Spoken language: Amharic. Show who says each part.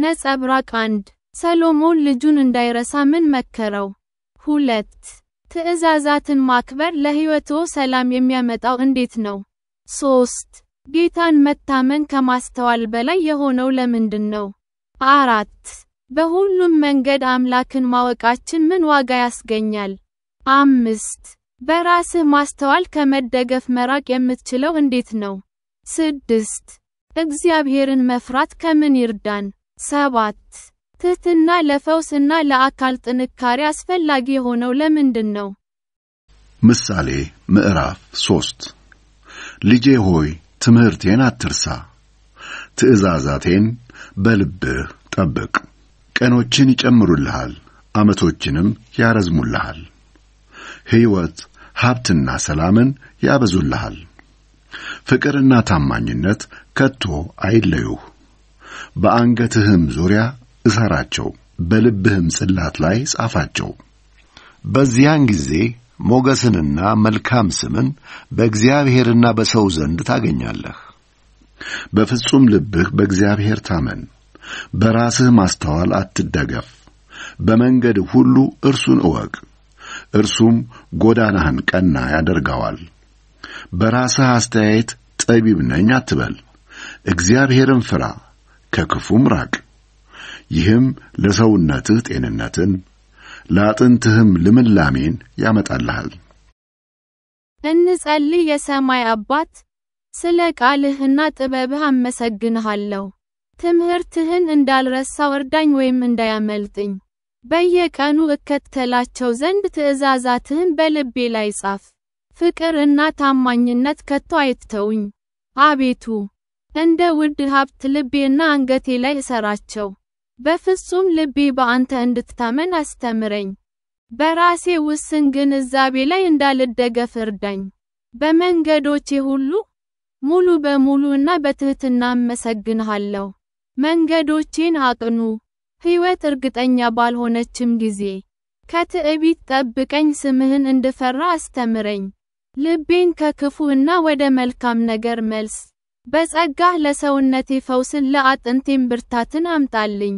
Speaker 1: ነጸብራቅ 1 ሰሎሞን ልጁን እንዳይረሳ ምን መከረው? 2 ትእዛዛትን ማክበር ለሕይወትዎ ሰላም የሚያመጣው እንዴት ነው? 3 ጌታን መታመን ከማስተዋል በላይ የሆነው ለምንድን ነው? 4 በሁሉም መንገድ አምላክን ማወቃችን ምን ዋጋ ያስገኛል? 5 በራስህ ማስተዋል ከመደገፍ መራቅ የምትችለው እንዴት ነው? 6 እግዚአብሔርን መፍራት ከምን ይርዳን? 7 ትህትና ለፈውስና ለአካል ጥንካሬ አስፈላጊ የሆነው ለምንድን ነው?
Speaker 2: ምሳሌ ምዕራፍ 3 ልጄ ሆይ ትምህርቴን አትርሳ፣ ትእዛዛቴን በልብህ ጠብቅ። ቀኖችን ይጨምሩልሃል፣ ዓመቶችንም ያረዝሙልሃል። ሕይወት፣ ሀብትና ሰላምን ያበዙልሃል። ፍቅርና ታማኝነት ከቶ አይለዩህ። በአንገትህም ዙሪያ እሰራቸው፣ በልብህም ጽላት ላይ ጻፋቸው። በዚያን ጊዜ ሞገስንና መልካም ስምን በእግዚአብሔርና በሰው ዘንድ ታገኛለህ። በፍጹም ልብህ በእግዚአብሔር ታመን፣ በራስህ ማስተዋል አትደገፍ። በመንገድ ሁሉ እርሱን እወቅ፣ እርሱም ጎዳናህን ቀና ያደርገዋል። በራስህ አስተያየት ጠቢብ ነኝ አትበል፣ እግዚአብሔርን ፍራ፣ ከክፉም ራቅ። ይህም ለሰውነትህ ጤንነትን ለአጥንትህም ልምላሜን ያመጣልሃል።
Speaker 1: እንጸልይ። የሰማይ አባት፣ ስለ ቃልህና ጥበብህ አመሰግንሃለሁ። ትምህርትህን እንዳልረሳው እርዳኝ ወይም እንዳያመልጥኝ። በየቀኑ እከተላቸው ዘንድ ትእዛዛትህን በልቤ ላይ ጻፍ። ፍቅርና ታማኝነት ከቶ አይተውኝ። አቤቱ እንደ ውድ ሀብት ልቤና አንገቴ ላይ እሰራቸው። በፍጹም ልቤ በአንተ እንድትታመን አስተምረኝ። በራሴ ውስን ግንዛቤ ላይ እንዳልደገፍ እርዳኝ። በመንገዶቼ ሁሉ ሙሉ በሙሉና በትህትና አመሰግንሃለሁ። መንገዶቼን አቅኑ። ሕይወት እርግጠኛ ባልሆነችም ጊዜ ከትዕቢት ጠብቀኝ። ስምህን እንድፈራ አስተምረኝ። ልቤን ከክፉና ወደ መልካም ነገር መልስ። በጸጋህ ለሰውነቴ ፈውስን ለአጥንቴም ብርታትን አምጣልኝ።